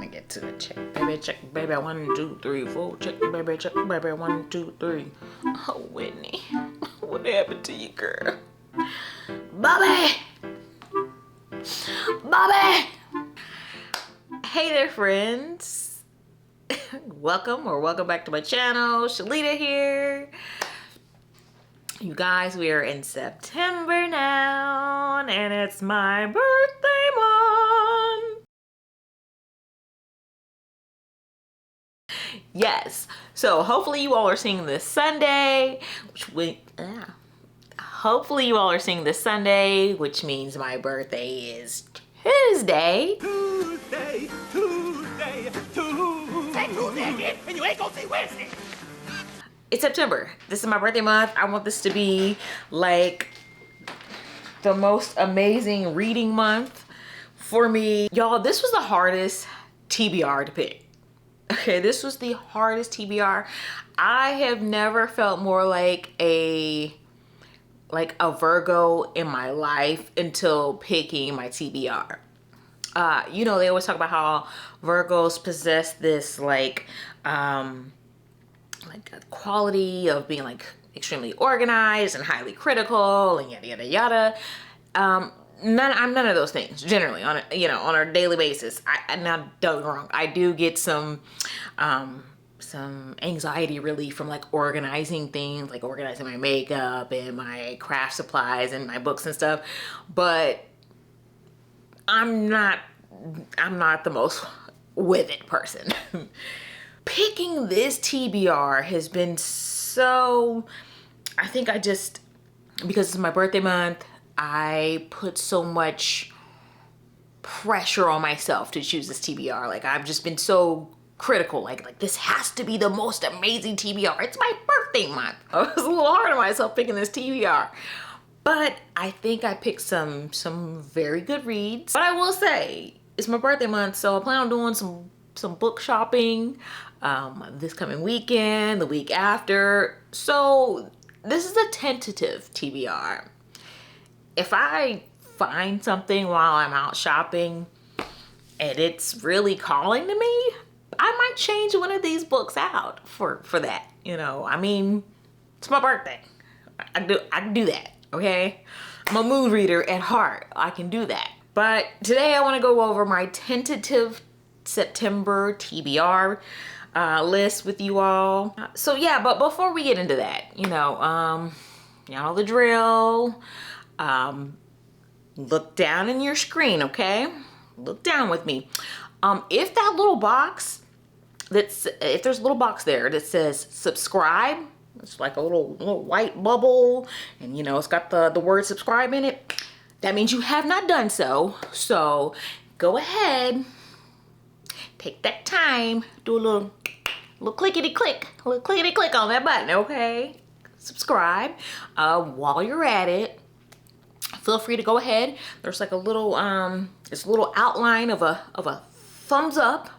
trying to get to the check, baby, 1, 2, 3, 4, check, baby, 1, 2, 3. Oh, Whitney, what happened to you, girl? Bobby! Bobby! Hey there, friends. Welcome back to my channel. Shalita here. You guys, we are in September now, and it's my birthday month. Yes, so hopefully you all are seeing this Sunday, hopefully you all are seeing this Sunday, which means my birthday is Tuesday. Tuesday again, and you ain't gonna see Wednesday. It's September. This is my birthday month. I want this to be like the most amazing reading month for me. Y'all, this was the hardest TBR to pick. Okay, this was the hardest TBR. I have never felt more like a Virgo in my life until picking my TBR. You know, they always talk about how Virgos possess this like a quality of being like extremely organized and highly critical and yada yada yada. I'm none of those things generally on a daily basis. Now don't get me wrong, I do get some anxiety relief from like organizing things, like organizing my makeup and my craft supplies and my books and stuff, but I'm not the most with it person. Picking this TBR has been so, I think because it's my birthday month, I put so much pressure on myself to choose this TBR. Like, I've just been so critical, like this has to be the most amazing TBR. It's my birthday month. I was a little hard on myself picking this TBR. But I think I picked some very good reads. But I will say, it's my birthday month, so I plan on doing some book shopping this coming weekend, the week after. So this is a tentative TBR. If I find something while I'm out shopping and it's really calling to me, I might change one of these books out for that. You know, I mean, it's my birthday. I can do that. Okay, I'm a mood reader at heart. I can do that. But today I want to go over my tentative September TBR list with you all. So yeah, but before we get into that, y'all know the drill. Look down in your screen, okay? Look down with me. If that little box if there's a little box there that says subscribe, it's like a little white bubble, and it's got the word subscribe in it, that means you have not done so. So go ahead, take that time, do a little clickety click on that button, okay? Subscribe. While you're at it, feel free to go ahead. There's like a little it's a little outline of a thumbs up.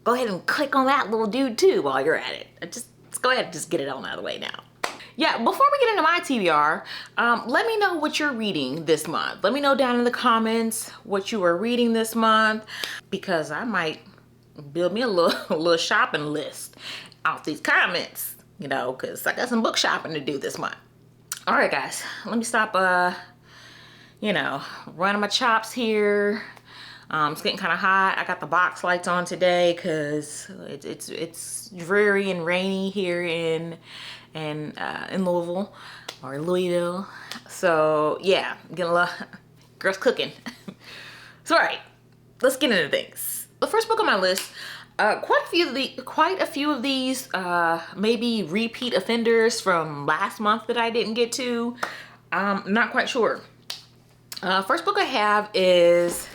Go ahead and click on that little dude too while you're at it. Just go ahead and just get it on out of the way now. Yeah, before we get into my TBR, let me know what you're reading this month. Let me know down in the comments what you are reading this month, because I might build me a little shopping list off these comments, because I got some book shopping to do this month. All right, guys, let me stop, running my chops here. It's getting kind of hot. I got the box lights on today because it's dreary and rainy here in Louisville or Louisville. So yeah, getting a lot. Girls cooking. So all right, let's get into things. The first book on my list. Quite a few of these maybe repeat offenders from last month that I didn't get to. Not quite sure. First book I have is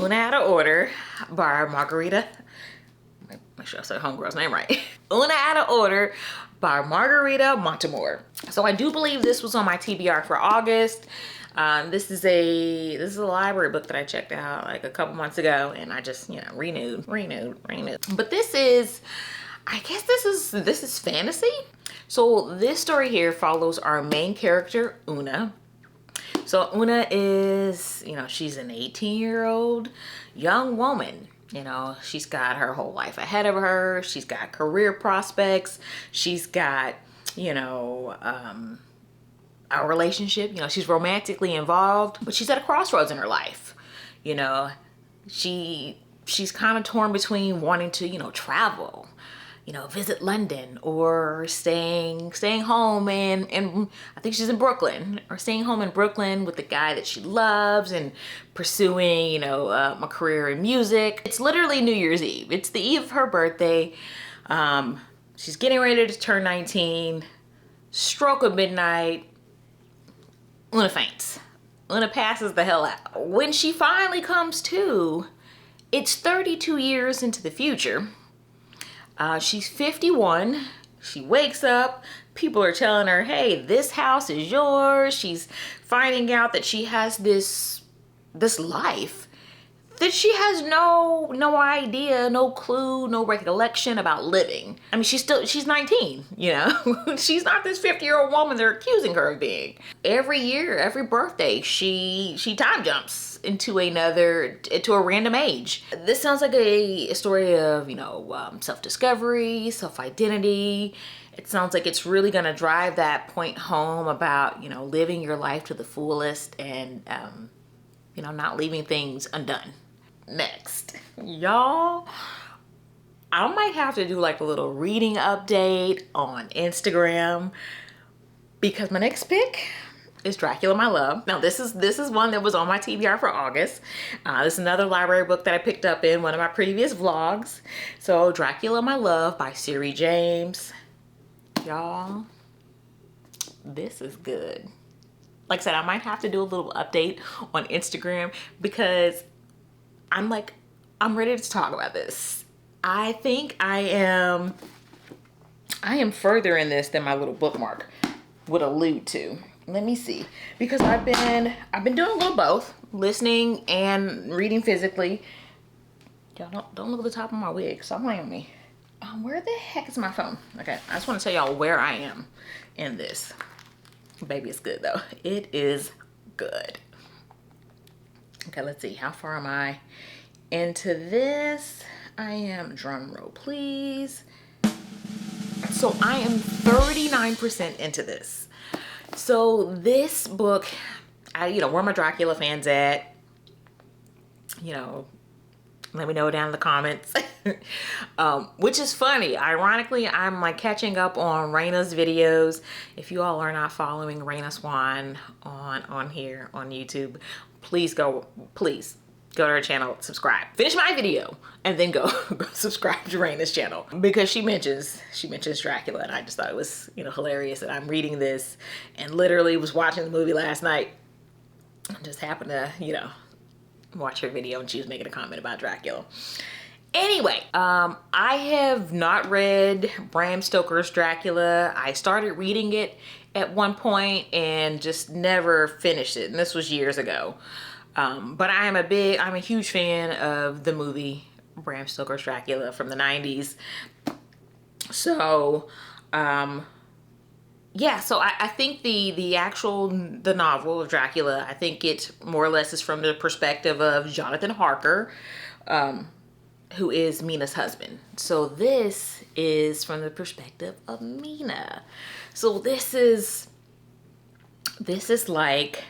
Una Out of Order by Margarita. Make sure I say homegirl's name right. Una Out of Order by Margarita Montemor. So I do believe this was on my TBR for August. This is a library book that I checked out like a couple months ago, and I just renewed. But this is, I guess this is fantasy. So this story here follows our main character Una. So Una is, you know, she's an 18-year-old young woman. You know, she's got her whole life ahead of her. She's got career prospects. She's got, you know, a relationship. You know, she's romantically involved, but she's at a crossroads in her life. You know, she's kind of torn between wanting to, you know, travel, you know, visit London, or staying home and I think she's in Brooklyn, or staying home in Brooklyn with the guy that she loves and pursuing, you know, a career in music. It's literally New Year's Eve. It's the eve of her birthday. She's getting ready to turn 19. Stroke of midnight. Una faints. Una passes the hell out. When she finally comes to, it's 32 years into the future. She's 51. She wakes up. People are telling her, hey, this house is yours. She's finding out that she has this life that she has no idea, no clue, no recollection about living. I mean, she's 19, you know? She's not this 50-year-old woman they're accusing her of being. Every year, every birthday, she time jumps into a random age. This sounds like a story of, you know, self-discovery, self-identity. It sounds like it's really gonna drive that point home about, you know, living your life to the fullest and, you know, not leaving things undone. Next, y'all, I might have to do like a little reading update on Instagram, because my next pick is Dracula My Love. Now this is one that was on my TBR for August. This is another library book that I picked up in one of my previous vlogs. So Dracula My Love by Siri James. Y'all, this is good. Like I said, I might have to do a little update on Instagram, because I'm ready to talk about this. I think I am further in this than my little bookmark would allude to. Let me see, because I've been doing a little both, listening and reading physically. Y'all don't look at the top of my wig. Stop playing with me. Where the heck is my phone? Okay, I just want to tell y'all where I am in this. Baby, it's good though. It is good. Okay, let's see. How far am I into this? I am, drum roll please. So I am 39% into this. So this book, you know, where my Dracula fans at, you know, let me know down in the comments. Which is funny. Ironically, I'm like catching up on Raina's videos. If you all are not following Raina Swan on here on YouTube, please go to her channel, subscribe. Finish my video and then go subscribe to Raina's channel, because she mentions Dracula, and I just thought it was, you know, hilarious that I'm reading this and literally was watching the movie last night. I just happened to, you know, watch her video and she was making a comment about Dracula. Anyway, I have not read Bram Stoker's Dracula. I started reading it at one point and just never finished it, and this was years ago. But I'm a huge fan of the movie Bram Stoker's Dracula from the 90s. So, yeah, so I think the novel of Dracula, I think it more or less is from the perspective of Jonathan Harker, who is Mina's husband. So this is from the perspective of Mina. So this is like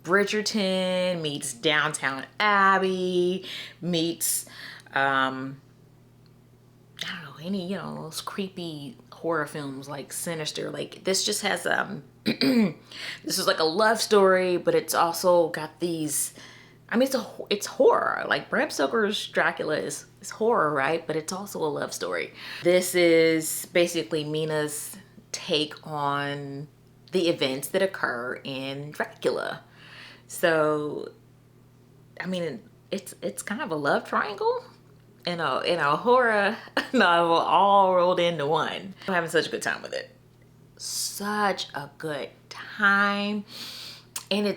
Bridgerton meets Downtown Abbey meets I don't know, any, you know, those creepy horror films like Sinister. Like this just has this is like a love story, but it's also got these, I mean, it's horror. Like Bram Stoker's Dracula is horror, right? But it's also a love story. This is basically Mina's take on the events that occur in Dracula. So, I mean, it's kind of a love triangle in a horror novel all rolled into one. I'm having such a good time with it. Such a good time. And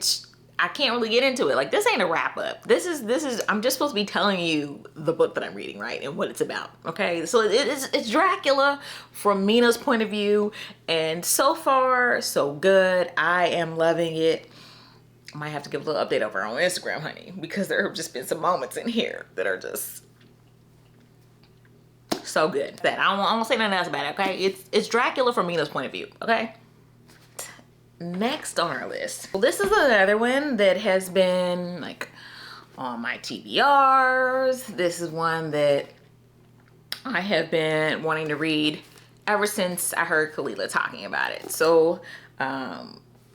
I can't really get into it. Like, this ain't a wrap up. This is I'm just supposed to be telling you the book that I'm reading, right? And what it's about. Okay. So it's Dracula from Mina's point of view. And so far, so good. I am loving it. I might have to give a little update over on Instagram, honey, because there have just been some moments in here that are just so good that I won't say nothing else about it. Okay. It's Dracula from Mina's point of view. Okay. Next on our list, well, this is another one that has been like on my TBRs. This is one that I have been wanting to read ever since I heard Kalila talking about it. So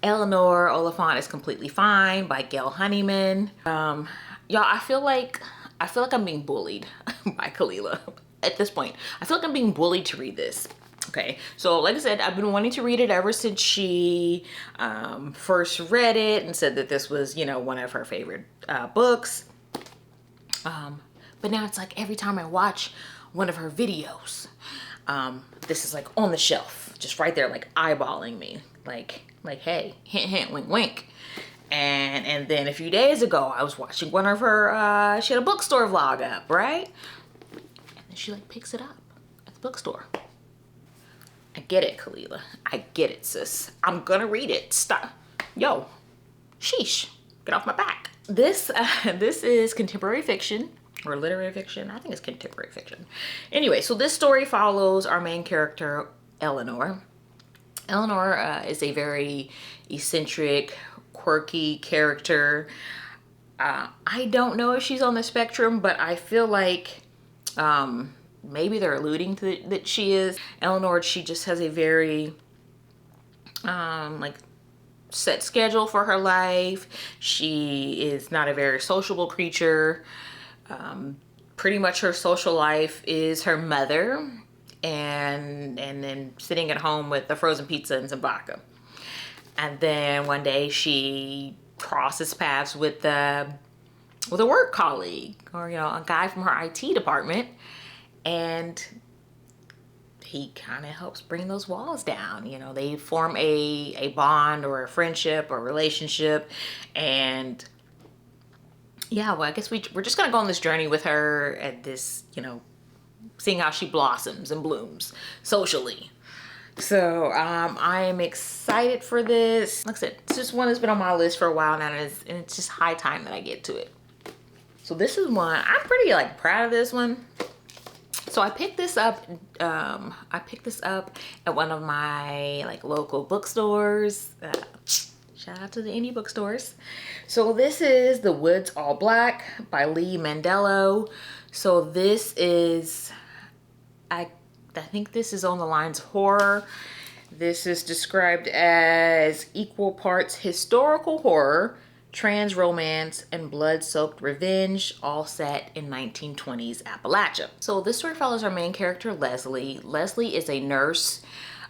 Eleanor Oliphant is Completely Fine by Gail Honeyman. Y'all, I feel like I'm being bullied by Kalila at this point. I feel like I'm being bullied to read this. Okay, so like I said, I've been wanting to read it ever since she first read it and said that this was, you know, one of her favorite books. But now it's like every time I watch one of her videos, this is like on the shelf, just right there, like eyeballing me, like hey, hint, hint, wink, wink. And then a few days ago, I was watching one of her, she had a bookstore vlog up, right? And then she like picks it up at the bookstore. I get it, Kalila. I get it, sis. I'm gonna read it. Stop. Yo, sheesh. Get off my back. This is contemporary fiction or literary fiction. I think it's contemporary fiction. Anyway, so this story follows our main character, Eleanor. Eleanor is a very eccentric, quirky character. I don't know if she's on the spectrum, but I feel like maybe they're alluding to that she is. Eleanor, she just has a very like set schedule for her life. She is not a very sociable creature. Pretty much her social life is her mother and then sitting at home with the frozen pizza and some vodka. And then one day she crosses paths with a work colleague, or, you know, a guy from her IT department. And he kind of helps bring those walls down. You know, they form a bond or a friendship or relationship. And yeah, well, I guess we're just going to go on this journey with her at this, you know, seeing how she blossoms and blooms socially. So I am excited for this. Like I said, it's just one that's been on my list for a while now, and it's just high time that I get to it. So this is one, I'm pretty like proud of this one. So I picked this up. I picked this up at one of my like local bookstores. Shout out to the indie bookstores. So this is The Woods All Black by Lee Mandello. So this is, I think this is on the lines of horror. This is described as equal parts historical horror, trans romance, and blood-soaked revenge, all set in 1920s Appalachia. So this story follows our main character, Leslie. Leslie is a nurse,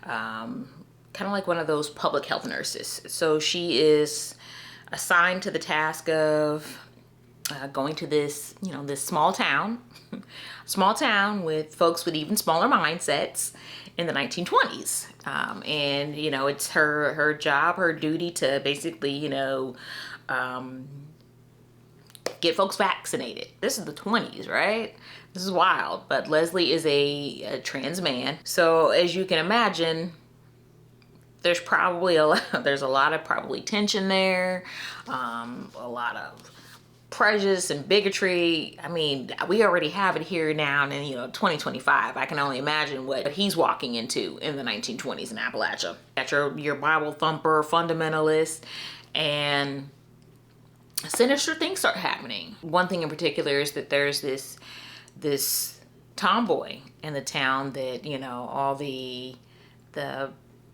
kind of like one of those public health nurses. So she is assigned to the task of going to this, you know, this small town with folks with even smaller mindsets in the 1920s. And, you know, it's her job, her duty to basically, you know, get folks vaccinated. This is the 20s, right? This is wild. But Leslie is a trans man. So as you can imagine, there's probably a lot of probably tension there, a lot of prejudice and bigotry. I mean, we already have it here now in, you know, 2025. I can only imagine what he's walking into in the 1920s in Appalachia. Got your Bible thumper fundamentalist, and sinister things start happening. One thing in particular is that there's this tomboy in the town that, you know, all the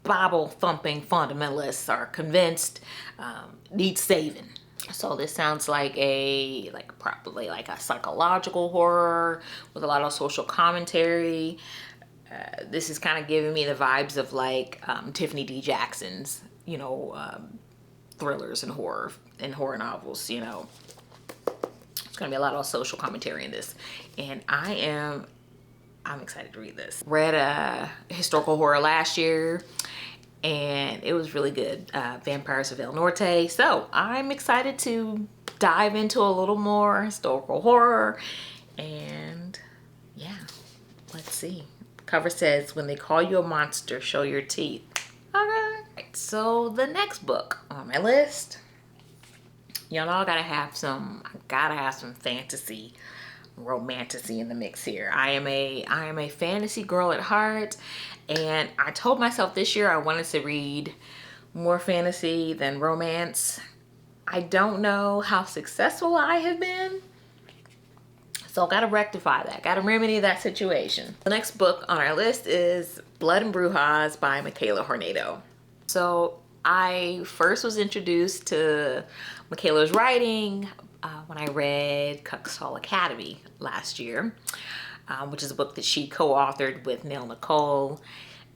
Bible thumping fundamentalists are convinced needs saving. So this sounds like probably like a psychological horror with a lot of social commentary. This is kind of giving me the vibes of like Tiffany D. Jackson's, you know, thrillers and horror novels. You know, it's gonna be a lot of social commentary in this, and I'm excited to read this. Read a historical horror last year, and it was really good. Vampires of El Norte. So I'm excited to dive into a little more historical horror, and yeah, let's see. The cover says, "When they call you a monster, show your teeth." Okay. So the next book on my list, y'all know I gotta have some fantasy, romantasy in the mix here. I am a fantasy girl at heart, and I told myself this year I wanted to read more fantasy than romance. I don't know how successful I have been, so I gotta rectify that, gotta remedy that situation. The next book on our list is Blood and Brujas by Michaela Hornado. So I first was introduced to Michaela's writing when I read Cuxhall Academy last year, which is a book that she co-authored with Nell Nicole.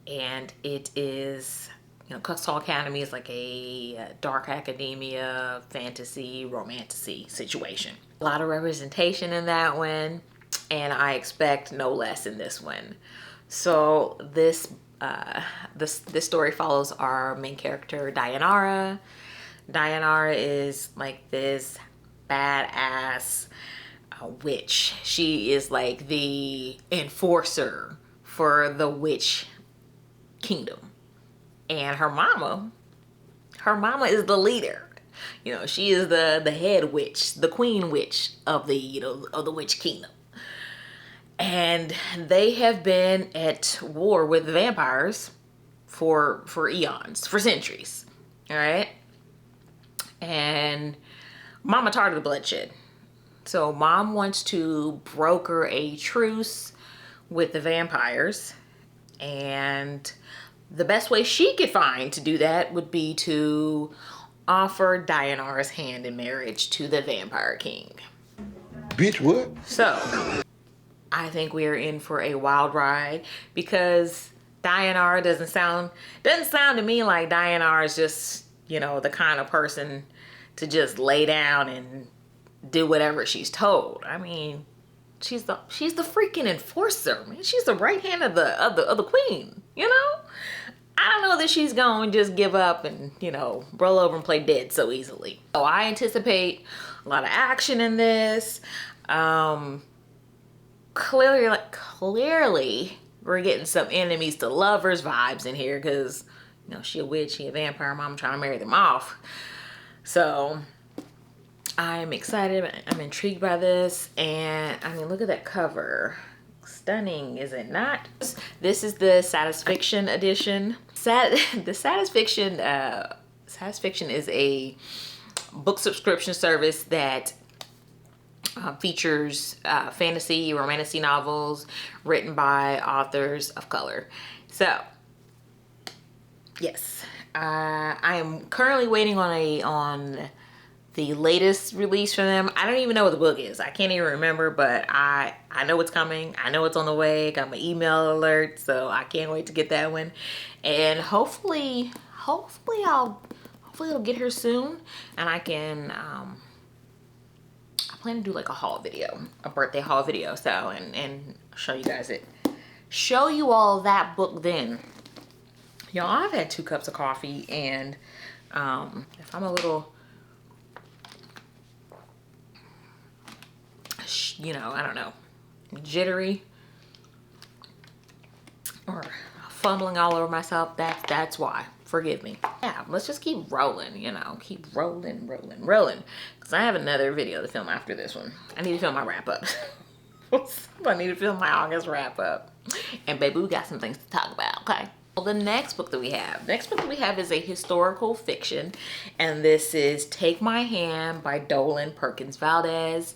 And it is, Cuxhall Academy is like a dark academia, fantasy, romantasy situation. A lot of representation in that one, and I expect no less in this one. So this story follows our main character, Dayanara. Dayanara is like this badass witch. She is like the enforcer for the witch kingdom, and her mama is the leader. She is the head witch, the queen witch of the of the witch kingdom. And they have been at war with vampires for eons, for centuries. All right. And Mama tired of the bloodshed. So Mom wants to broker a truce with the vampires. And the best way she could find to do that would be to offer Dayanara's hand in marriage to the Vampire King. Bitch, what? So I think we are in for a wild ride, because Dayanara doesn't sound to me like Dayanara is just, the kind of person to just lay down and do whatever she's told. I mean, she's the freaking enforcer, man. She's the right hand of the queen, I don't know that she's going to just give up and, roll over and play dead so easily. So I anticipate a lot of action in this. Clearly we're getting some enemies to lovers vibes in here, because she a witch, she a vampire, Mom trying to marry them off. So I'm excited, I'm intrigued by this, and I mean, look at that cover. Stunning, is it not? This is the Satisfiction edition. The Satisfiction is a book subscription service that features fantasy, romantasy novels written by authors of color. So, yes, I am currently waiting on the latest release from them. I don't even know what the book is. I can't even remember, but I know it's coming. I know it's on the way. Got my email alert, so I can't wait to get that one. And hopefully it'll get here soon, and I can I plan to do like a haul video, a birthday haul video, so and show you guys it. Show you all that book then. Y'all, I've had 2 cups of coffee, and if I'm a little, I don't know, jittery or fumbling all over myself, that's why. Forgive me. Yeah, let's just keep rolling, keep rolling, because I have another video to film after this one. I need to film my wrap up. I need to film my August wrap up. And baby, we got some things to talk about, okay? Well, the next book that we have is a historical fiction, and this is Take My Hand by Dolan Perkins Valdez.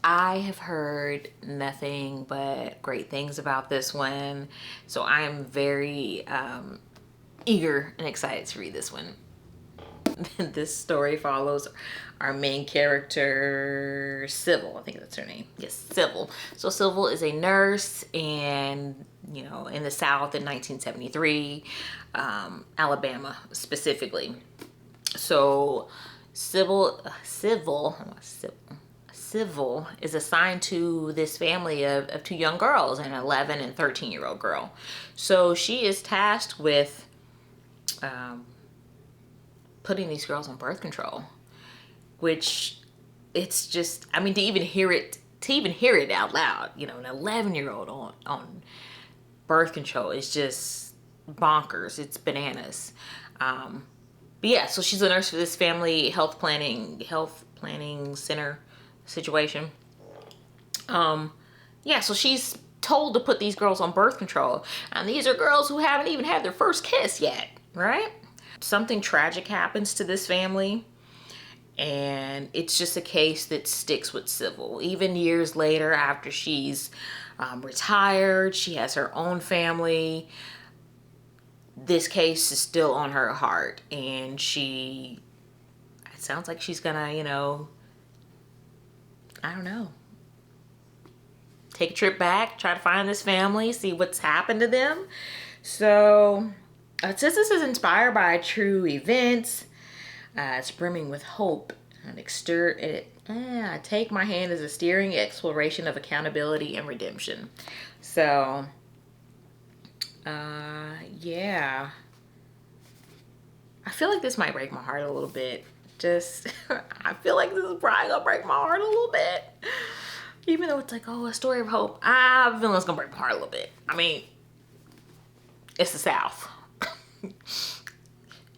I have heard nothing but great things about this one, so I am very eager and excited to read this one. This story follows our main character, Sybil. I think that's her name. Yes, Sybil. So Sybil is a nurse, and in the South in 1973, Alabama specifically. So Sybil is assigned to this family of 2 young girls, an 11 and 13-year-old girl. So she is tasked with putting these girls on birth control, which it's just, I mean, to even hear it out loud, you know, an 11-year-old on birth control is just bonkers. It's bananas. But yeah, so she's a nurse for this family health planning center situation. Yeah, so she's told to put these girls on birth control, and these are girls who haven't even had their first kiss yet, right? Something tragic happens to this family, and it's just a case that sticks with Sybil. Even years later, after she's retired, she has her own family, this case is still on her heart, and it sounds like she's gonna, you know, I don't know, take a trip back, try to find this family, see what's happened to them. So since this is inspired by true events, it's brimming with hope and take my hand as a steering exploration of accountability and redemption. So yeah, I feel like this might break my heart a little bit. I feel like this is probably gonna break my heart a little bit. Even though it's like, oh, a story of hope, I feel it's gonna break my heart a little bit. I mean, it's the South in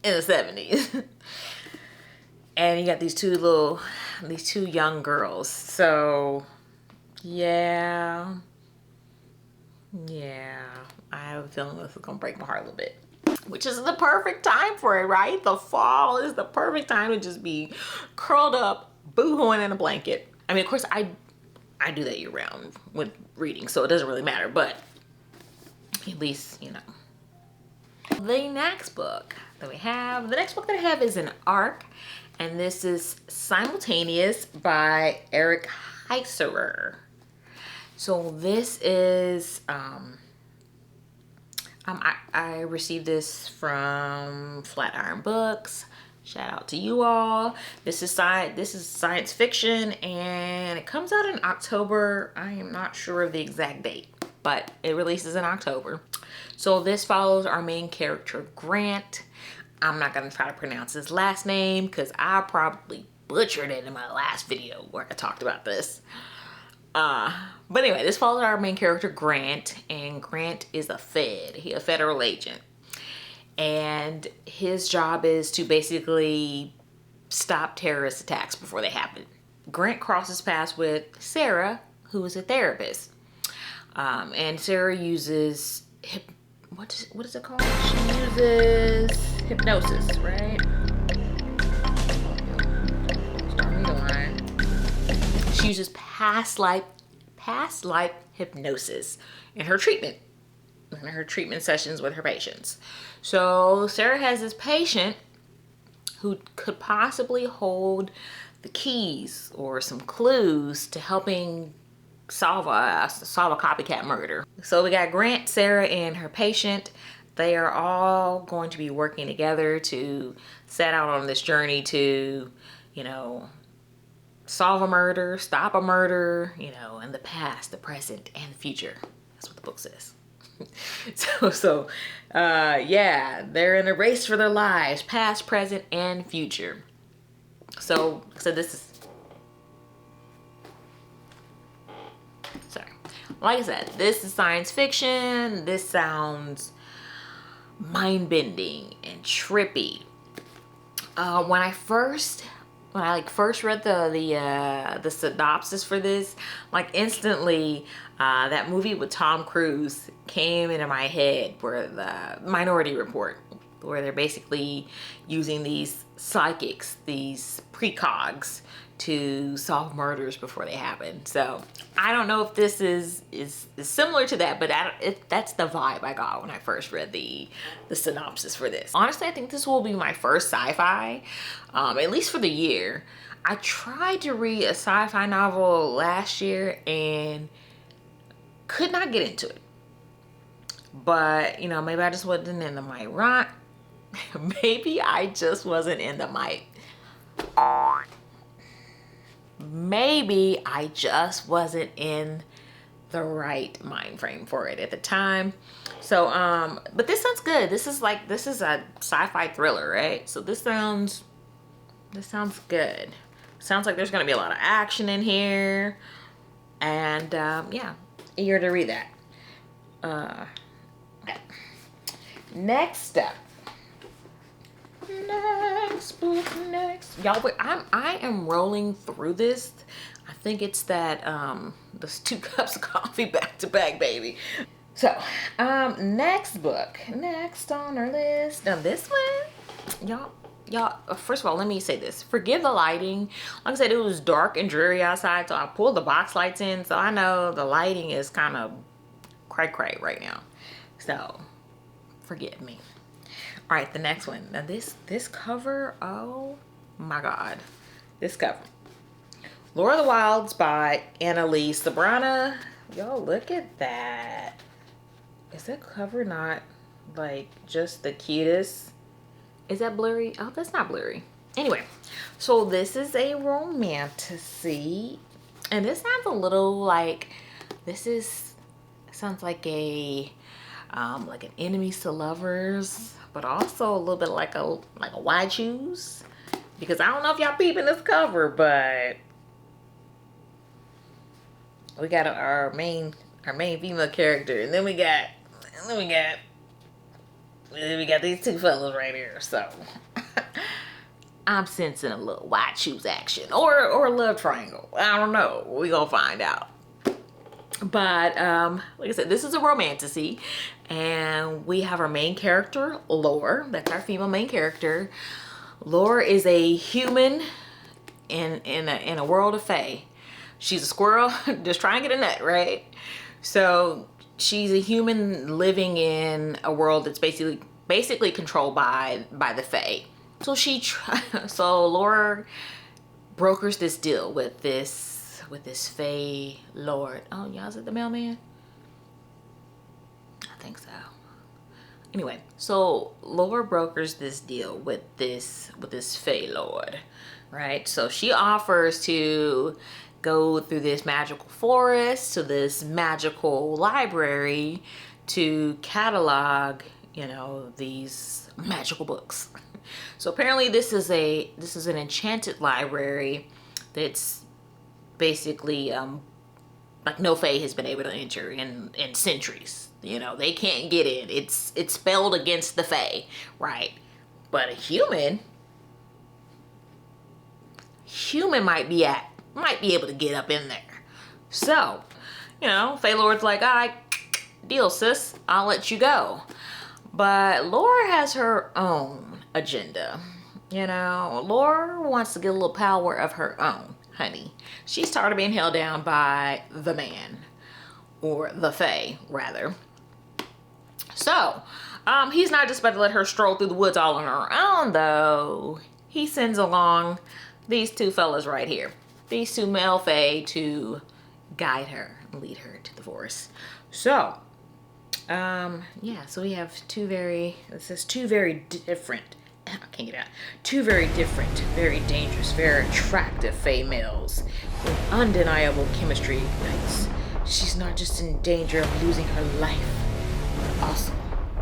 the 70s. And you got these two young girls. So yeah, I have a feeling this is gonna break my heart a little bit. Which is the perfect time for it, right? The fall is the perfect time to just be curled up, boo-hooing in a blanket. I mean, of course, I do that year round with reading, so it doesn't really matter, but at least, you know. The next book that I have is an ARC, and this is Simultaneous by Eric Heiserer. So this is, I received this from Flatiron Books. Shout out to you all. This is science fiction, and it comes out in October. I am not sure of the exact date, but it releases in October. So this follows our main character, Grant. I'm not gonna try to pronounce his last name because I probably butchered it in my last video where I talked about this. But anyway, this follows our main character, Grant, and Grant is a federal agent. And his job is to basically stop terrorist attacks before they happen. Grant crosses paths with Sarah, who is a therapist. And Sarah uses, what is it called? She uses hypnosis, right? Start me the line. She uses past life hypnosis in her treatment sessions with her patients. So Sarah has this patient who could possibly hold the keys or some clues to helping solve a copycat murder. So we got Grant, Sarah, and her patient. They are all going to be working together to set out on this journey to, you know, solve a murder, stop a murder, you know, in the past, the present, and the future. That's what the book says. Yeah, they're in a race for their lives, past, present, and future. So like I said, this is science fiction. This sounds mind-bending and trippy. When I first read the synopsis for this, like instantly, that movie with Tom Cruise came into my head, where the Minority Report, where they're basically using these psychics, these precogs, to solve murders before they happen. So I don't know if this is similar to that, but that's the vibe I got when I first read the synopsis for this. Honestly, I think this will be my first sci-fi, at least for the year. I tried to read a sci-fi novel last year and could not get into it. But, you know, maybe I just wasn't in the mic, right? Maybe I just wasn't in the mic. Maybe I just wasn't in the right mind frame for it at the time. So, but this sounds good. This is a sci-fi thriller, right? So this sounds good. Sounds like there's gonna be a lot of action in here. And yeah, eager to read that. Okay. Next up. Next book, next. Y'all, I am rolling through this. I think it's that those 2 cups of coffee back to back, baby. So, next book, next on our list. Now this one, y'all, first of all, let me say this. Forgive the lighting. Like I said, it was dark and dreary outside, so I pulled the box lights in, so I know the lighting is kind of cray right now. So, forgive me. All right, the next one. Now this cover, oh my God. This cover. Laura of the Wilds by Annalise Sabrana. Yo, look at that. Is that cover not like just the cutest? Is that blurry? Oh, that's not blurry. Anyway, so this is a romantasy. And this sounds a little like, sounds like like an enemies to lovers, but also a little bit like a why choose, because I don't know if y'all peeping this cover, but we got our main female character, and then we got these 2 fellas right here. So I'm sensing a little why choose action or a love triangle. I don't know. We gonna find out. But like I said, this is a romantasy, and we have our main character, Laura. That's our female main character. Laura is a human in a world of fae. She's a squirrel just trying to get a nut, right? So she's a human living in a world that's basically controlled by the fae. So so Laura brokers this deal with this fae lord. Oh, y'all's at the mailman? I think so. Anyway, so Laura brokers this deal with this fae lord, right? So she offers to go through this magical forest to this magical library to catalog, these magical books. So apparently this is an enchanted library that's basically like no fae has been able to enter in centuries. They can't get in. It's spelled against the fae, right? But a human might be able to get up in there. So, fae lord's like, all right, deal, sis, I'll let you go. But Laura has her own agenda. Laura wants to get a little power of her own, honey. She's tired of being held down by the man, or the fae, rather. So, he's not just about to let her stroll through the woods all on her own, though. He sends along these 2 fellas right here. These 2 male fae to guide her and lead her to the forest. So, yeah, so we have 2 very different, I can't get out, 2 very different, very dangerous, very attractive fae males with undeniable chemistry ignites. She's not just in danger of losing her life, but also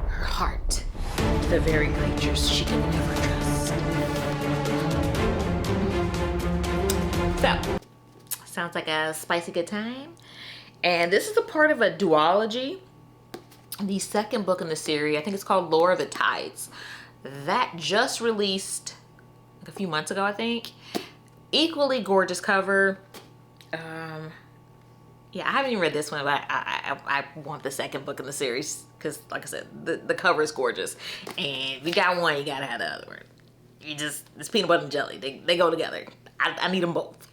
her heart to the very creatures she can never trust. So, sounds like a spicy good time. And this is a part of a duology. The second book in the series, I think it's called Lore of the Tides. That just released like a few months ago, I think. Equally gorgeous cover. Yeah, I haven't even read this one, but I want the second book in the series because, like I said, the cover is gorgeous. And if you got one, you gotta have the other one. It's peanut butter and jelly. They go together. I need them both.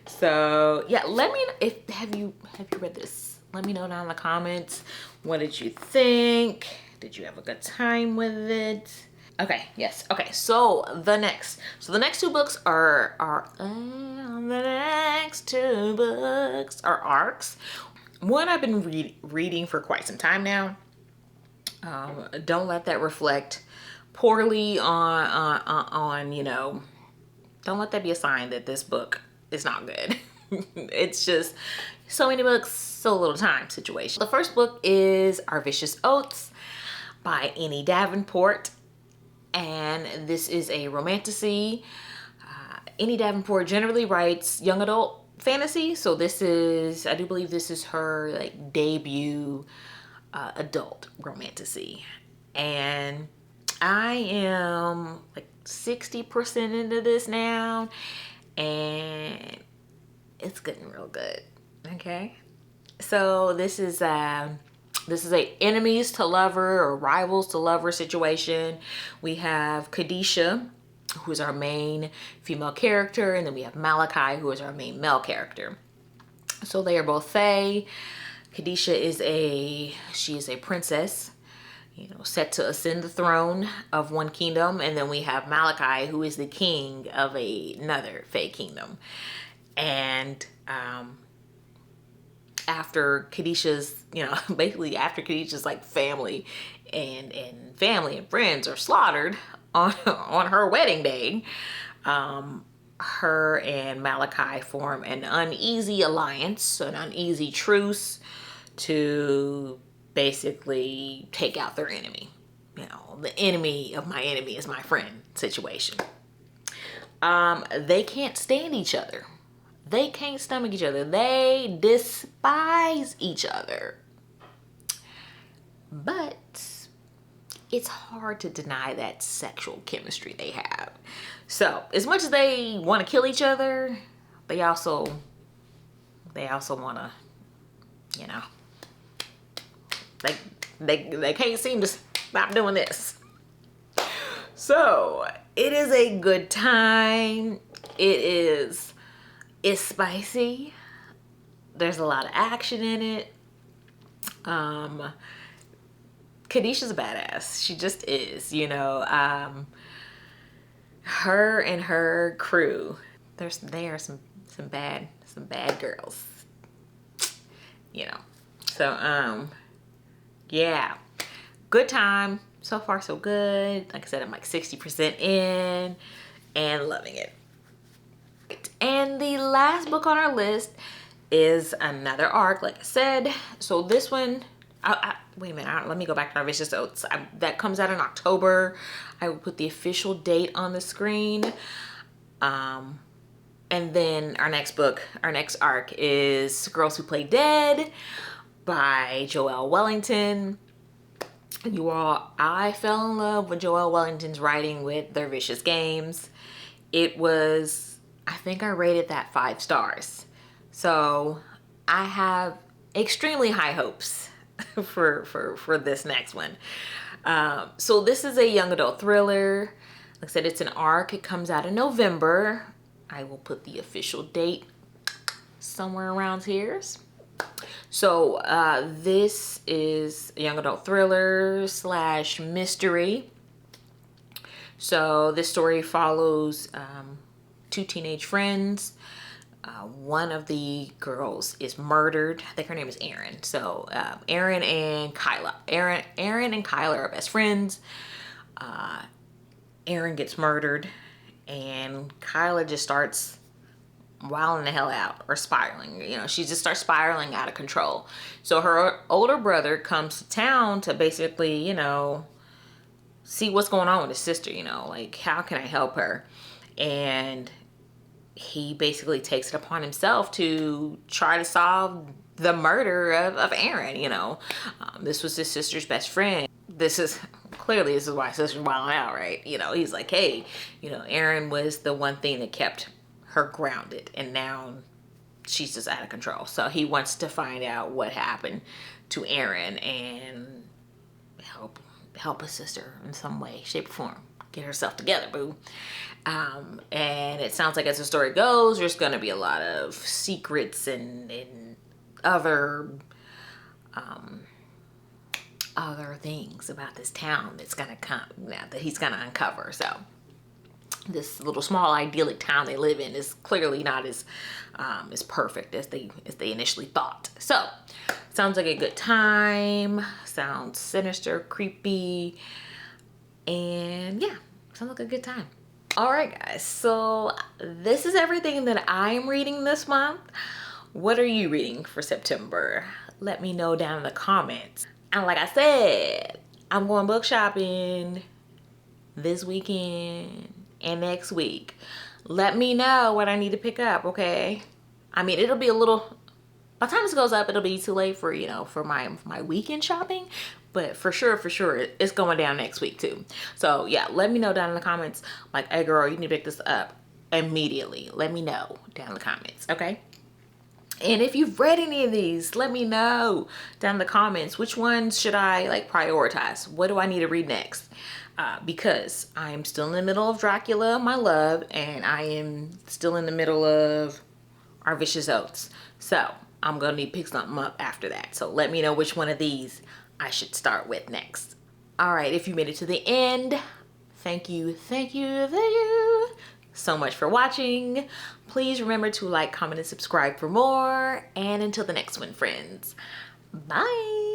So yeah, let me know have you read this? Let me know down in the comments. What did you think? Did you have a good time with it? Okay, yes. Okay, so the next 2 books are arcs. One I've been reading for quite some time now. Don't let that reflect poorly on don't let that be a sign that this book is not good. It's just so many books, so little time situation. The first book is Our Vicious Oaths by Annie Davenport. And this is a romantasy. Annie Davenport generally writes young adult fantasy. So this is, I do believe this is her like debut adult romantasy. And I am like 60% into this now, and it's getting real good. Okay, so this is a enemies to lover or rivals to lover situation. We have Kadisha, who is our main female character, and then we have Malachi, who is our main male character. So they are both fae. Kadisha is a princess, you know, set to ascend the throne of one kingdom, and then we have Malachi, who is the king of another fae kingdom. And after Kadisha's, you know, basically after Kadisha's like family and friends are slaughtered on her wedding day, her and Malachi form an uneasy alliance, an uneasy truce to basically take out their enemy. You know, the enemy of my enemy is my friend situation. They can't stand each other. They can't stomach each other. They despise each other. But it's hard to deny that sexual chemistry they have. So as much as they want to kill each other, they also want to, you know, they can't seem to stop doing this. So it is a good time. It's spicy. There's a lot of action in it. Kadisha's a badass. She just is, you know. Her and her crew, they are some bad girls, you know. So yeah, good time. So far so good. Like I said, I'm like 60% in and loving it. And the last book on our list is another arc, like I said. So this one, wait a minute, let me go back to Our Vicious Oaths. That comes out in October. I will put the official date on the screen. And then our next arc is Girls Who Play Dead by Joelle Wellington. You all, I fell in love with Joelle Wellington's writing with Their Vicious Games. It was, I think I rated that 5 stars. So I have extremely high hopes for this next one. So this is a young adult thriller. Like I said, it's an arc. It comes out in November. I will put the official date somewhere around here. So this is a young adult thriller / mystery. So this story follows 2 teenage friends. One of the girls is murdered. I think her name is Erin. So Erin and Kyla are best friends. Erin gets murdered, and Kyla just starts wilding the hell out, or spiraling. You know, she just starts spiraling out of control. So her older brother comes to town to basically, you know, see what's going on with his sister. You know, like, how can I help her? And he basically takes it upon himself to try to solve the murder of Erin. You know, this was his sister's best friend. This is why his sister's wilding out, right? You know, he's like, hey, you know, Erin was the one thing that kept her grounded, and now she's just out of control. So he wants to find out what happened to Erin and help his sister in some way, shape, or form. Get herself together, boo. And it sounds like, as the story goes, there's going to be a lot of secrets and other things about this town that's going to come, that he's going to uncover. So this little small idyllic town they live in is clearly not as perfect as they initially thought. So sounds like a good time. Sounds sinister, creepy, and yeah, sounds like a good time. All right, guys, so this is everything that I'm reading this month. What are you reading for September? Let me know down in the comments. And like I said, I'm going book shopping this weekend and next week. Let me know what I need to pick up, okay? I mean, it'll be a little, by the time this goes up, it'll be too late for, you know, for my weekend shopping. But for sure, it's going down next week too. So yeah, let me know down in the comments, like, hey girl, you need to pick this up immediately. Let me know down in the comments, okay? And if you've read any of these, let me know down in the comments. Which ones should I like prioritize? What do I need to read next? Because I am still in the middle of Dracula, my love, and I am still in the middle of Our Vicious Oaths. So I'm gonna need to pick something up after that. So let me know which one of these I should start with next. All right, if you made it to the end, thank you so much for watching. Please remember to like, comment, and subscribe for more. And until the next one, friends, bye.